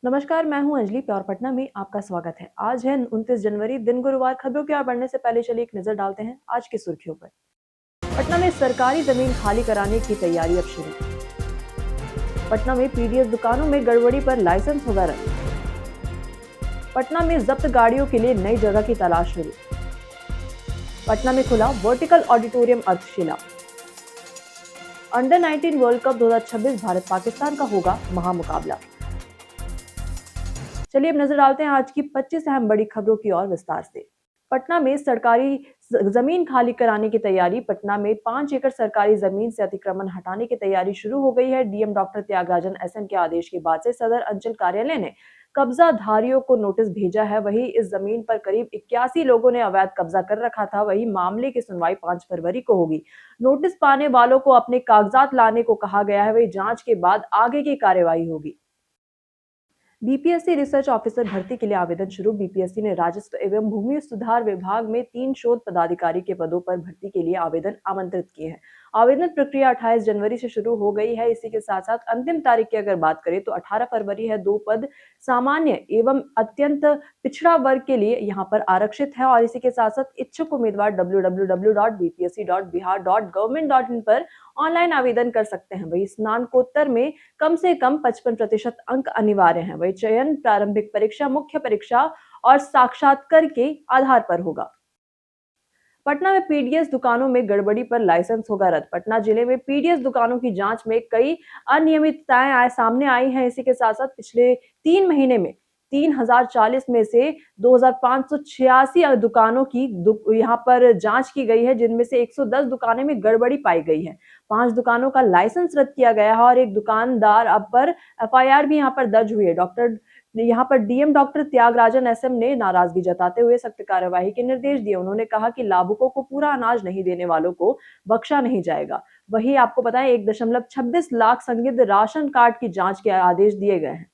नमस्कार, मैं हूं अंजलि। प्योर पटना में आपका स्वागत है। आज है 29 जनवरी, दिन गुरुवार। खबरों की ओर बढ़ने से पहले चलिए एक नजर डालते हैं आज की सुर्खियों पर। पटना में सरकारी जमीन खाली कराने की तैयारी अब शुरू। पटना में पीडीएस दुकानों में गड़बड़ी पर लाइसेंस होगा रद्द। पटना में जब्त गाड़ियों के लिए नई जगह की तलाश शुरू। पटना में खुला vertical auditorium Ardhshila. Under 19 world cup 2026 Bharat Pakistan का होगा महामुकाबला। चलिए अब नजर डालते हैं आज की 25 अहम बड़ी खबरों की ओर विस्तार से। पटना में सरकारी जमीन खाली कराने की तैयारी। पटना में 5 एकड़ सरकारी जमीन से अतिक्रमण हटाने की तैयारी शुरू हो गई है। डीएम डॉक्टर त्यागराजन एसएम के आदेश के बाद से सदर अंचल कार्यालय ने कब्जाधारियों को नोटिस भेजा है। वहीं इस जमीन पर करीब 81 लोगों ने अवैध कब्जा कर रखा था। वहीं मामले की सुनवाई 5 फरवरी को होगी। नोटिस पाने वालों को अपने कागजात लाने को कहा गया है। वहीं जांच के बाद आगे की कार्यवाही होगी। बीपीएससी रिसर्च ऑफिसर भर्ती के लिए आवेदन शुरू। बीपीएससी ने राजस्व एवं भूमि सुधार विभाग में 3 शोध पदाधिकारी के पदों पर भर्ती के लिए आवेदन आमंत्रित किए हैं। आवेदन प्रक्रिया 28 जनवरी से शुरू हो गई है। इसी के साथ साथ अंतिम तारीख की अगर बात करें तो 18 फरवरी है। 2 पद सामान्य एवं अत्यंत पिछड़ा वर्ग के लिए यहाँ पर आरक्षित है। और इसी के साथ साथ इच्छुक उम्मीदवार www.bpsc.bihar.government.in पर ऑनलाइन आवेदन कर सकते हैं। वही स्नातकोत्तर में कम से कम 55% अंक अनिवार्य हैं। वही चयन प्रारंभिक परीक्षा, मुख्य परीक्षा और साक्षात्कार के आधार पर होगा। पटना में पीडीएस दुकानों में गड़बड़ी पर लाइसेंस होगा रद्द। पटना जिले में पीडीएस दुकानों की जांच में कई अनियमितताएं सामने आई हैं। इसी के साथ साथ पिछले 3 महीने में 3040 में से 2586 दुकानों की यहाँ पर जांच की गई है, जिनमें से 110 दुकानें में गड़बड़ी पाई गई है। 5 दुकानों का लाइसेंस रद्द किया गया है और एक दुकानदार अब पर एफआईआर भी यहाँ पर दर्ज हुई है। यहाँ पर डीएम डॉक्टर त्यागराजन एसएम ने नाराजगी जताते हुए सख्त कार्यवाही के निर्देश दिए। उन्होंने कहा कि लाभुकों को पूरा अनाज नहीं देने वालों को बख्शा नहीं जाएगा। वहीं आपको बताएं 1.26 लाख संदिग्ध राशन कार्ड की जांच के आदेश दिए गए हैं।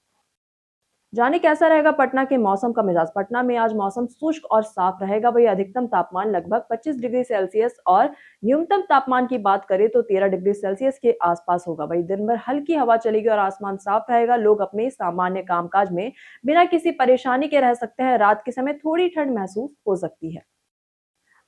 जाने कैसा रहेगा पटना के मौसम का मिजाज। पटना में आज मौसम शुष्क और साफ रहेगा। वही अधिकतम तापमान लगभग 25 डिग्री सेल्सियस और न्यूनतम तापमान की बात करें तो 13 डिग्री सेल्सियस के आसपास होगा। वही दिन भर हल्की हवा चलेगी और आसमान साफ रहेगा। लोग अपने सामान्य कामकाज में बिना किसी परेशानी के रह सकते हैं। रात के समय थोड़ी ठंड महसूस हो सकती है।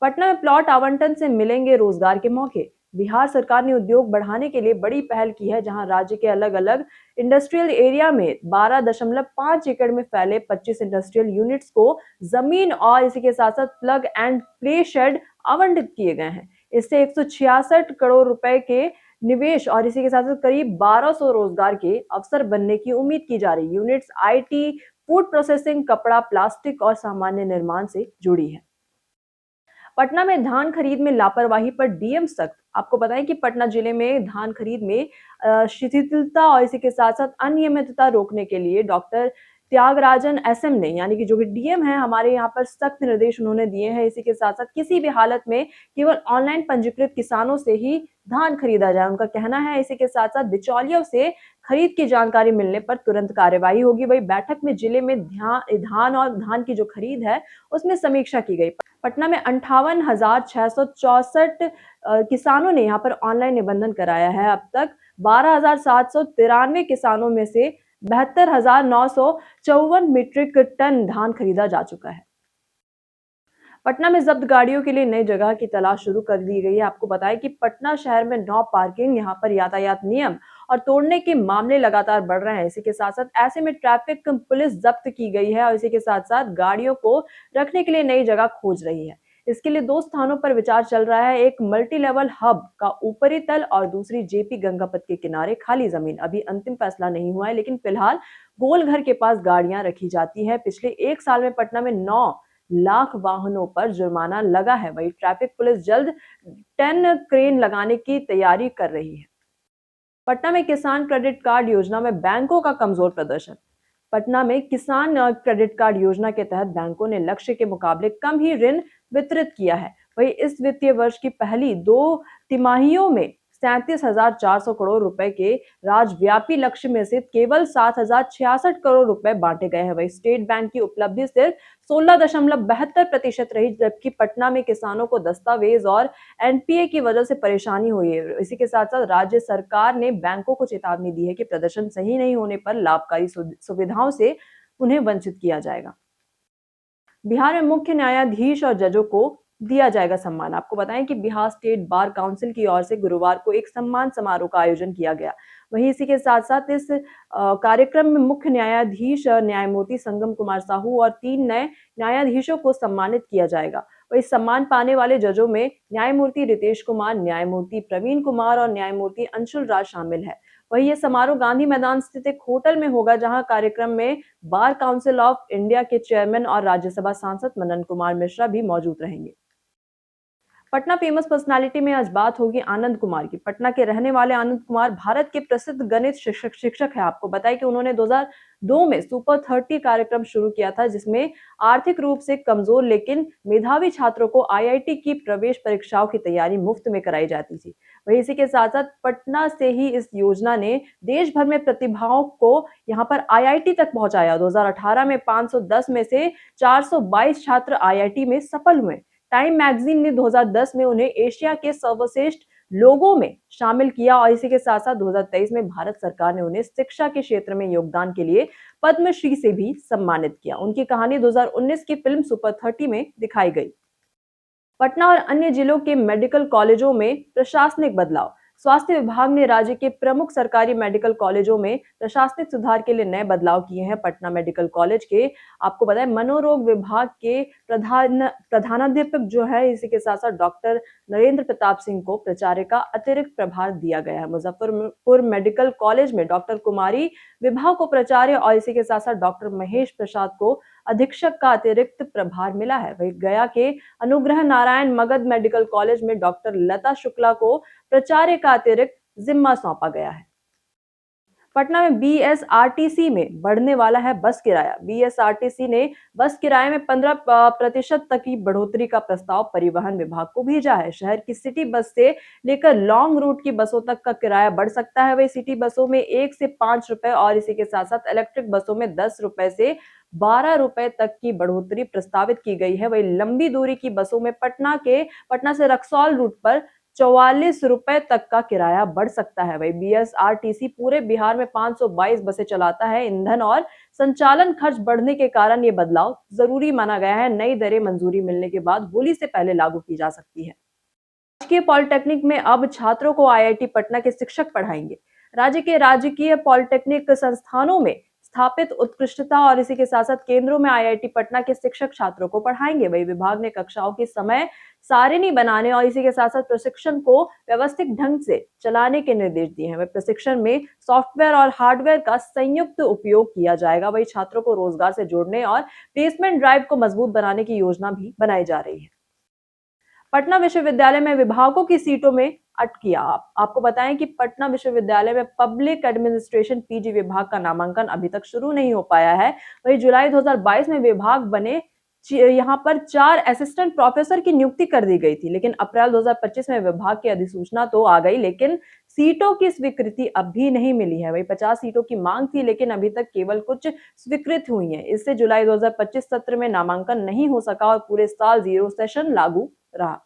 पटना में प्लॉट आवंटन से मिलेंगे रोजगार के मौके। बिहार सरकार ने उद्योग बढ़ाने के लिए बड़ी पहल की है, जहां राज्य के अलग अलग इंडस्ट्रियल एरिया में 12.5 एकड़ में फैले 25 इंडस्ट्रियल यूनिट्स को जमीन और इसी के साथ साथ प्लग एंड प्ले शेड आवंटित किए गए हैं। इससे 166 करोड़ रुपए के निवेश और इसी के साथ साथ करीब 1200 रोजगार के अवसर बनने की उम्मीद की जा रही। यूनिट्स आईटी, फूड प्रोसेसिंग, कपड़ा, प्लास्टिक और सामान्य निर्माण से जुड़ी है। पटना में धान खरीद में लापरवाही पर डीएम सख्त। आपको बताएं कि पटना जिले में धान खरीद में शिथिलता और इसी के साथ साथ अनियमितता रोकने के लिए डॉक्टर त्यागराजन एसएम ने, यानी कि जो कि डीएम है हमारे यहाँ पर, सख्त निर्देश उन्होंने दिए हैं। इसी के साथ साथ किसी भी हालत में केवल ऑनलाइन पंजीकृत किसानों से ही धान खरीदा जाए, उनका कहना है। इसी के साथ साथ बिचौलियों से खरीद की जानकारी मिलने पर तुरंत कार्यवाही होगी। वही बैठक में जिले में धान और धान की जो खरीद है उसमें समीक्षा की गई। पटना में 58,664 किसानों ने यहाँ पर ऑनलाइन निबंधन कराया है। अब तक 12,793 किसानों में से 72,954 मीट्रिक टन धान खरीदा जा चुका है। पटना में जब्त गाड़ियों के लिए नई जगह की तलाश शुरू कर दी गई है। आपको बताएं कि पटना शहर में नो पार्किंग, यहाँ पर यातायात नियम और तोड़ने के मामले लगातार बढ़ रहे हैं। इसी के साथ साथ ऐसे में ट्रैफिक पुलिस जब्त की गई है और इसी के साथ साथ गाड़ियों को रखने के लिए नई जगह खोज रही है। इसके लिए 2 स्थानों पर विचार चल रहा है। एक मल्टी लेवल हब का ऊपरी तल और दूसरी जेपी गंगापथ के किनारे खाली जमीन। अभी अंतिम फैसला नहीं हुआ है, लेकिन फिलहाल गोलघर के पास गाड़ियां रखी जाती है। पिछले 1 साल में पटना में 9 लाख वाहनों पर जुर्माना लगा है। वही ट्रैफिक पुलिस जल्द 10 क्रेन लगाने की तैयारी कर रही है। पटना में किसान क्रेडिट कार्ड योजना में बैंकों का कमजोर प्रदर्शन। पटना में किसान क्रेडिट कार्ड योजना के तहत बैंकों ने लक्ष्य के मुकाबले कम ही ऋण वितरित किया है। वही इस वित्तीय वर्ष की पहली 2 तिमाहियों में 37,400 करोड़ रुपए के राज्यव्यापी लक्ष्य में से केवल 7,066 करोड़ रुपए बांटे गए हैं। वही स्टेट बैंक की उपलब्धि सिर्फ 16.72% रही, जबकि पटना में किसानों को दस्तावेज और एनपीए की वजह से परेशानी हुई है। इसी के साथ साथ राज्य सरकार ने बैंकों को चेतावनी दी है कि प्रदर्शन सही नहीं होने पर लाभकारी सुविधाओं से उन्हें वंचित किया जाएगा। बिहार में मुख्य न्यायाधीश और जजों को दिया जाएगा सम्मान। आपको बताएं कि बिहार स्टेट बार काउंसिल की ओर से गुरुवार को एक सम्मान समारोह का आयोजन किया गया। वहीं इसी के साथ साथ इस कार्यक्रम में मुख्य न्यायाधीश न्यायमूर्ति संगम कुमार साहू और 3 नए न्यायाधीशों को सम्मानित किया जाएगा। वही सम्मान पाने वाले जजों में न्यायमूर्ति रितेश कुमार, न्यायमूर्ति प्रवीण कुमार और न्यायमूर्ति अंशुल राज शामिल है। वही ये समारोह गांधी मैदान स्थित एक होटल में होगा, जहां कार्यक्रम में बार काउंसिल ऑफ इंडिया के चेयरमैन और राज्यसभा सांसद मनन कुमार मिश्रा भी मौजूद रहेंगे। पटना फेमस पर्सनालिटी में आज बात होगी आनंद कुमार की। पटना के रहने वाले आनंद कुमार भारत के प्रसिद्ध गणित शिक्षक है। आपको बताएं कि उन्होंने 2002 में सुपर 30 कार्यक्रम शुरू किया था, जिसमें आर्थिक रूप से कमजोर लेकिन मेधावी छात्रों को आईआईटी की प्रवेश परीक्षाओं की तैयारी मुफ्त में कराई जाती थी। वहीं इसी के साथ साथ पटना से ही इस योजना ने देश भर में प्रतिभाओं को यहाँ पर आईआईटी तक पहुंचाया। 2018 में 510 में से 422 छात्र आईआईटी में सफल हुए। टाइम मैगजीन ने 2010 में उन्हें एशिया के सर्वश्रेष्ठ लोगों में शामिल किया और इसी के साथ साथ 2023 में भारत सरकार ने उन्हें शिक्षा के क्षेत्र में योगदान के लिए पद्मश्री से भी सम्मानित किया। उनकी कहानी 2019 की फिल्म सुपर 30 में दिखाई गई। पटना और अन्य जिलों के मेडिकल कॉलेजों में प्रशासनिक बदलाव। स्वास्थ्य विभाग ने राज्य के प्रमुख सरकारी मेडिकल कॉलेजों में प्रशासनिक सुधार के लिए नए बदलाव किए हैं। पटना मेडिकल कॉलेज के आपको बताएं मनोरोग विभाग के प्रधानाध्यापक जो है, इसी के साथ साथ डॉक्टर नरेंद्र प्रताप सिंह को प्राचार्य का अतिरिक्त प्रभार दिया गया है। मुजफ्फरपुर मेडिकल कॉलेज में डॉक्टर कुमारी विभाग को प्राचार्य और इसी के साथ साथ डॉक्टर महेश प्रसाद को अधीक्षक का अतिरिक्त प्रभार मिला है। वही गया के अनुग्रह नारायण मगध मेडिकल कॉलेज में डॉक्टर लता शुक्ला को प्राचार्य का अतिरिक्त जिम्मा सौंपा गया है। पटना में बीएसआरटीसी में बढ़ने वाला है बस किराया। बीएसआरटीसी ने बस किराए में 15% तक की बढ़ोतरी का प्रस्ताव परिवहन विभाग को भेजा है। शहर की सिटी बस से लेकर लॉन्ग रूट की बसों तक का किराया बढ़ सकता है। वही सिटी बसों में 1 से 5 रुपए और इसी के साथ साथ इलेक्ट्रिक बसों में 10 रुपए से 12 रुपए तक की बढ़ोतरी प्रस्तावित की गई है। वही लंबी दूरी की बसों में पटना से रक्सौल रूट पर 44 रुपए तक का किराया बढ़ सकता है। वही बीएसआरटीसी पूरे बिहार में 522 बसें चलाता है। ईंधन और संचालन खर्च बढ़ने के कारण ये बदलाव जरूरी माना गया है। नई दरें मंजूरी मिलने के बाद होली से पहले लागू की जा सकती है। राजकीय पॉलिटेक्निक में अब छात्रों को आईआईटी पटना के शिक्षक पढ़ाएंगे। राज्य के राजकीय पॉलिटेक्निक संस्थानों में स्थापित उत्कृष्टता और इसी के साथ साथ केंद्रों में आईआईटी पटना के शिक्षक छात्रों को पढ़ाएंगे। वही विभाग ने कक्षाओं की समय सारिणी बनाने और इसी के साथ साथ प्रशिक्षण को व्यवस्थित ढंग से चलाने के निर्देश दिए हैं। वही प्रशिक्षण में सॉफ्टवेयर और हार्डवेयर का संयुक्त उपयोग किया जाएगा। वही छात्रों को रोजगार से जोड़ने और प्लेसमेंट ड्राइव को मजबूत बनाने की योजना भी बनाई जा रही है। पटना विश्वविद्यालय में विभागों की सीटों में अटकिया। आपको बताएं कि पटना विश्वविद्यालय में पब्लिक एडमिनिस्ट्रेशन पीजी विभाग का नामांकन अभी तक शुरू नहीं हो पाया है। वही जुलाई 2022 में विभाग बने यहाँ पर 4 असिस्टेंट प्रोफेसर की नियुक्ति कर दी गई थी, लेकिन अप्रैल 2025 में विभाग की अधिसूचना तो आ गई, लेकिन सीटों की स्वीकृति अभी नहीं मिली है। वही 50 सीटों की मांग थी, लेकिन अभी तक केवल कुछ स्वीकृत हुई है। इससे जुलाई 2025 सत्र में नामांकन नहीं हो सका और पूरे साल 0 सेशन लागू रहा।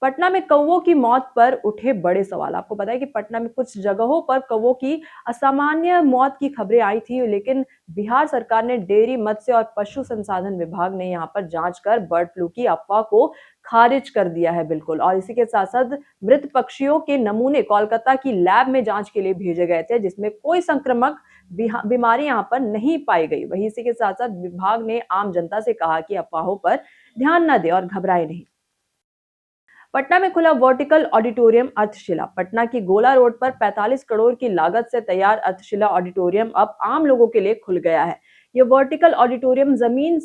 पटना में कौवों की मौत पर उठे बड़े सवाल। आपको पता है कि पटना में कुछ जगहों पर कौवों की असामान्य मौत की खबरें आई थी, लेकिन बिहार सरकार ने डेयरी, मत्स्य और पशु संसाधन विभाग ने यहां पर जांच कर बर्ड फ्लू की अफवाह को खारिज कर दिया है बिल्कुल। और इसी के साथ साथ मृत पक्षियों के नमूने कोलकाता की लैब में जांच के लिए भेजे गए थे, जिसमें कोई संक्रामक बीमारी यहां पर नहीं पाई गई। वही इसी के साथ साथ विभाग ने आम जनता से कहा कि अफवाहों पर ध्यान न दे और घबराए नहीं। पटना में खुला वर्टिकल ऑडिटोरियम अर्थशिला। पटना की गोला रोड पर 45 करोड़ की लागत से तैयार अर्थशिला ऑडिटोरियम अब आम लोगों के लिए खुल गया है। यह वर्टिकल ऑडिटोरियम जमीन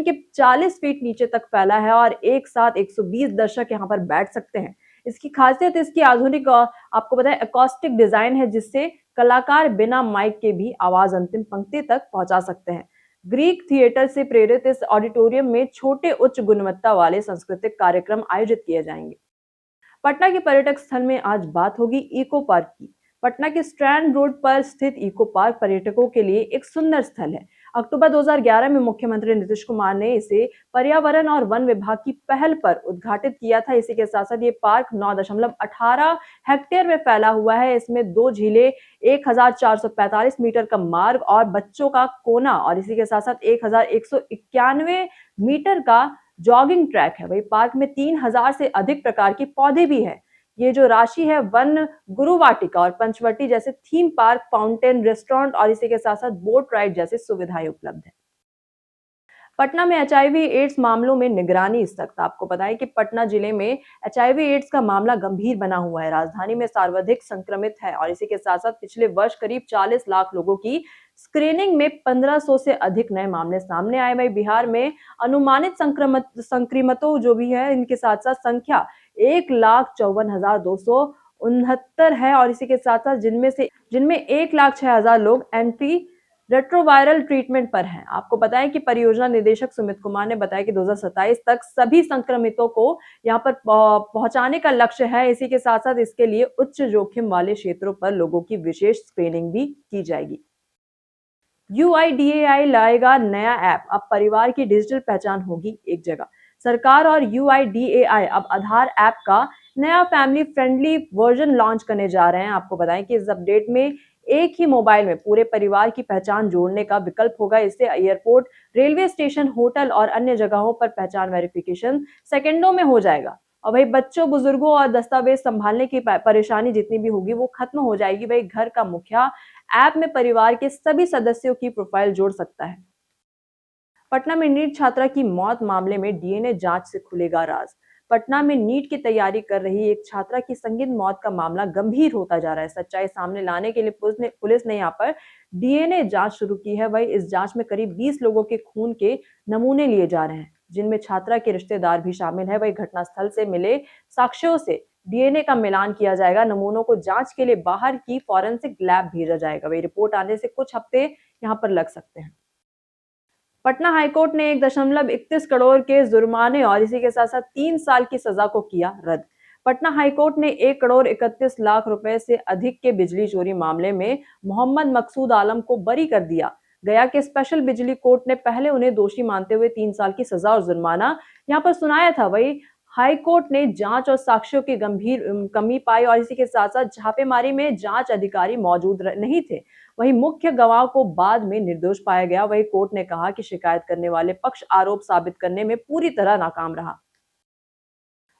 के 40 फीट नीचे तक फैला है और एक साथ 120 दर्शक यहां पर बैठ सकते हैं। इसकी खासियत इसकी आधुनिक आपको पता है एकॉस्टिक डिजाइन है, जिससे कलाकार बिना माइक के भी आवाज अंतिम पंक्ति तक पहुंचा सकते हैं। ग्रीक थिएटर से प्रेरित इस ऑडिटोरियम में छोटे उच्च गुणवत्ता वाले सांस्कृतिक कार्यक्रम आयोजित किए जाएंगे। पटना के पर्यटक स्थल में आज बात होगी इको पार्क की। पटना के स्ट्रैंड रोड पर स्थित इको पार्क पर्यटकों के लिए एक सुंदर स्थल है। अक्टूबर 2011 में मुख्यमंत्री नीतीश कुमार ने इसे पर्यावरण और वन विभाग की पहल पर उद्घाटित किया था। इसी के साथ साथ ये पार्क 9.18 हेक्टेयर में फैला हुआ है। इसमें 2 झीलें, 1445 मीटर का मार्ग और बच्चों का कोना और इसी के साथ साथ 1191 मीटर का जॉगिंग ट्रैक है। वही पार्क में 3000 से अधिक प्रकार के पौधे भी हैं। ये जो राशि है, वन गुरु वाटिका और पंचवटी जैसे थीम पार्क, फाउंटेन, रेस्टोरेंट और इसी के साथ साथ बोट राइड जैसी सुविधाएं उपलब्ध है। पटना में एचआईवी एड्स मामलों में निगरानी सख्त। आपको बताएं कि पटना जिले में एचआईवी एड्स का मामला गंभीर बना हुआ है। राजधानी में सर्वाधिक संक्रमित है और इसी के साथ साथ पिछले वर्ष करीब 40 लाख लोगों की स्क्रीनिंग में 1500 से अधिक नए मामले सामने आए। वही बिहार में अनुमानित संक्रमितों जो भी है, इनके साथ साथ संख्या 1,54,269 है और इसी के साथ साथ जिनमें 1,06,000 लोग एंटी रेट्रोवायरल ट्रीटमेंट पर हैं। आपको बताएं कि परियोजना निदेशक सुमित कुमार ने बताया कि 2027 तक सभी संक्रमितों को यहां पर पहुंचाने का लक्ष्य है। इसी के साथ साथ इसके लिए उच्च जोखिम वाले क्षेत्रों पर लोगों की विशेष स्क्रीनिंग भी की जाएगी। यूआईडीएआई लाएगा नया ऐप। अब परिवार की डिजिटल पहचान होगी एक जगह। सरकार और यूआईडीएआई अब आधार ऐप का नया फैमिली फ्रेंडली वर्जन लॉन्च करने जा रहे हैं। आपको बताएं कि इस अपडेट में एक ही मोबाइल में पूरे परिवार की पहचान जोड़ने का विकल्प होगा। इससे एयरपोर्ट, रेलवे स्टेशन, होटल और अन्य जगहों पर पहचान वेरिफिकेशन सेकंडों में हो जाएगा। और वही बच्चों, बुजुर्गों और दस्तावेज संभालने की परेशानी जितनी भी होगी वो खत्म हो जाएगी। वही घर का मुखिया ऐप में परिवार के सभी सदस्यों की प्रोफाइल जोड़ सकता है। पटना में नीट छात्रा की मौत मामले में डीएनए जांच से खुलेगा राज। पटना में नीट की तैयारी कर रही एक छात्रा की संदिग्ध मौत का मामला गंभीर होता जा रहा है। सच्चाई सामने लाने के लिए पुलिस ने यहाँ पर डीएनए जांच शुरू की है। वही इस जांच में करीब 20 लोगों के खून के नमूने लिए जा रहे हैं, जिनमें छात्रा के रिश्तेदार भी शामिल है। वही घटनास्थल से मिले साक्ष्यों से डीएनए का मिलान किया जाएगा। नमूनों को जांच के लिए बाहर की फॉरेंसिक लैब भेजा जाएगा। वही रिपोर्ट आने से कुछ हफ्ते यहाँ पर लग सकते हैं। पटना हाईकोर्ट ने 1.31 करोड़ के जुर्माने और इसी के साथ साथ 3 साल की सजा को किया रद्द। पटना हाईकोर्ट ने 1 करोड़ 31 लाख रुपए से अधिक के बिजली चोरी मामले में मोहम्मद मकसूद आलम को बरी कर दिया। गया के स्पेशल बिजली कोर्ट ने पहले उन्हें दोषी मानते हुए 3 साल की सजा और जुर्माना यहाँ पर सुनाया था। वही हाई कोर्ट ने जांच और साक्ष्यों की गंभीर कमी पाई और इसी के साथ साथ छापेमारी में जांच अधिकारी मौजूद नहीं थे। वहीं मुख्य गवाह को बाद में निर्दोष पाया गया। वहीं कोर्ट ने कहा कि शिकायत करने वाले पक्ष आरोप साबित करने में पूरी तरह नाकाम रहा।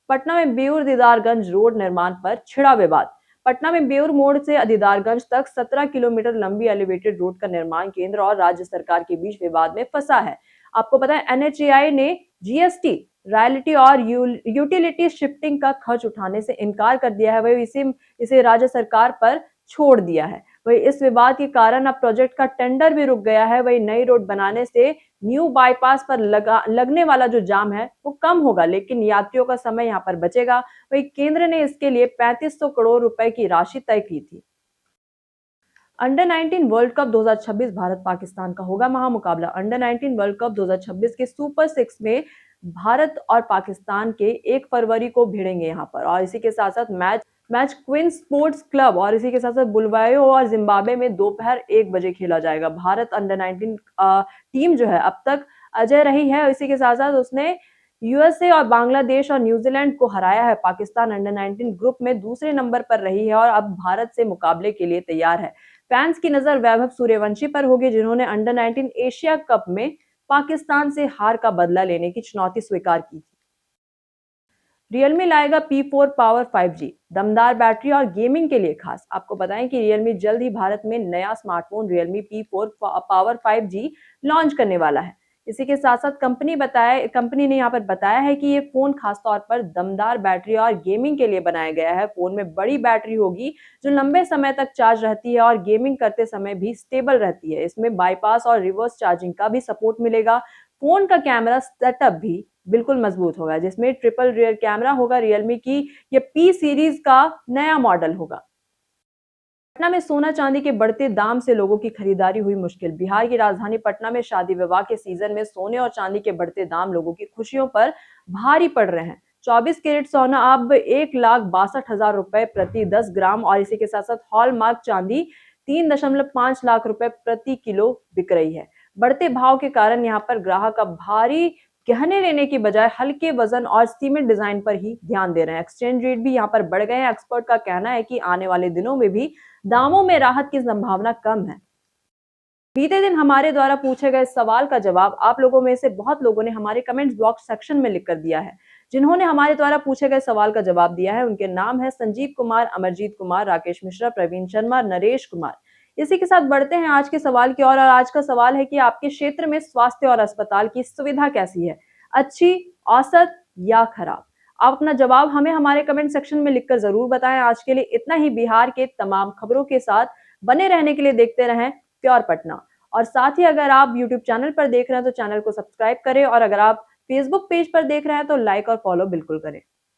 पटना में बेउर दीदारगंज रोड निर्माण पर छिड़ा विवाद। पटना में बेउर मोड़ से दीदारगंज तक 17 किलोमीटर लंबी एलिवेटेड रोड का निर्माण केंद्र और राज्य सरकार के बीच विवाद में फंसा है। आपको पता है, एनएचएआई ने जीएसटी, रॉयल्टी और यूटिलिटी शिफ्टिंग का खर्च उठाने से इनकार कर दिया है। वही इसे राज्य सरकार पर छोड़ दिया है। वही इस विवाद के कारण अब प्रोजेक्ट का टेंडर भी रुक गया है। वही नई रोड बनाने से न्यू बाईपास पर लगने वाला जो जाम है वो कम होगा, लेकिन यात्रियों का समय यहाँ पर बचेगा। वही केंद्र ने इसके लिए 3500 करोड़ रुपए की राशि तय की थी। Under 19 world cup 2026 Bharat Pakistan का होगा महामुकाबला। अंडर 19 वर्ल्ड कप 2026 के सुपर 6 में भारत और पाकिस्तान के 1 फरवरी को भिड़ेंगे यहाँ पर और इसी के साथ साथ मैच क्वीन स्पोर्ट्स क्लब और इसी के साथ साथ बुलवायो और जिम्बाब्वे में दोपहर 1 बजे खेला जाएगा। भारत अंडर 19 टीम जो है अब तक अजय रही है। इसी के साथ साथ उसने यूएसए और बांग्लादेश और न्यूजीलैंड को हराया है। पाकिस्तान अंडर 19 ग्रुप में दूसरे नंबर पर रही है और अब भारत से मुकाबले के लिए तैयार है। फैंस की नजर वैभव सूर्यवंशी पर होगी, जिन्होंने अंडर 19 एशिया कप में पाकिस्तान से हार का बदला लेने की चुनौती स्वीकार की थी। रियलमी लाएगा P4 पावर 5G, दमदार बैटरी और गेमिंग के लिए खास। आपको बताएं कि रियलमी जल्द ही भारत में नया smartphone Realme P4 power 5G launch करने वाला है। इसी के साथ साथ कंपनी ने यहाँ पर बताया है कि ये फोन खासतौर पर दमदार बैटरी और गेमिंग के लिए बनाया गया है। फोन में बड़ी बैटरी होगी जो लंबे समय तक चार्ज रहती है और गेमिंग करते समय भी स्टेबल रहती है। इसमें बाईपास और रिवर्स चार्जिंग का भी सपोर्ट मिलेगा। फोन का कैमरा सेटअप भी बिल्कुल मजबूत होगा, जिसमें ट्रिपल रियर कैमरा होगा। रियलमी की ये P सीरीज का नया मॉडल होगा। पटना में सोना चांदी के बढ़ते दाम से लोगों की खरीदारी हुई मुश्किल। बिहार की राजधानी पटना में शादी विवाह के सीजन में सोने और चांदी के बढ़ते दाम लोगों की खुशियों पर भारी पड़ रहे हैं। 24 कैरेट सोना अब 1,62,000 रुपए प्रति 10 ग्राम और इसी के साथ साथ हॉलमार्क चांदी 3.5 लाख रुपए प्रति किलो बिक रही है। बढ़ते भाव के कारण यहाँ पर ग्राहक अब भारी गहने लेने की बजाय हल्के वजन और सीमेंट डिजाइन पर ही ध्यान दे रहे हैं। एक्सचेंज रेट भी यहाँ पर बढ़ गए हैं। एक्सपर्ट का कहना है कि आने वाले दिनों में भी दामों में राहत की संभावना कम है। बीते दिन हमारे द्वारा पूछे गए सवाल का जवाब आप लोगों में से बहुत लोगों ने हमारे कमेंट्स बॉक्स सेक्शन में लिखकर दिया है। जिन्होंने हमारे द्वारा पूछे गए सवाल का जवाब दिया है उनके नाम है संजीव कुमार, अमरजीत कुमार, राकेश मिश्रा, प्रवीण शर्मा, नरेश कुमार। इसी के साथ बढ़ते हैं आज के सवाल की ओर और आज का सवाल है कि आपके क्षेत्र में स्वास्थ्य और अस्पताल की सुविधा कैसी है, अच्छी, औसत या खराब? आप अपना जवाब हमें हमारे कमेंट सेक्शन में लिखकर जरूर बताएं। आज के लिए इतना ही। बिहार के तमाम खबरों के साथ बने रहने के लिए देखते रहें प्योर पटना। और साथ ही अगर आप यूट्यूब चैनल पर देख रहे हैं तो चैनल को सब्सक्राइब करें और अगर आप फेसबुक पेज पर देख रहे हैं तो लाइक और फॉलो बिल्कुल करें।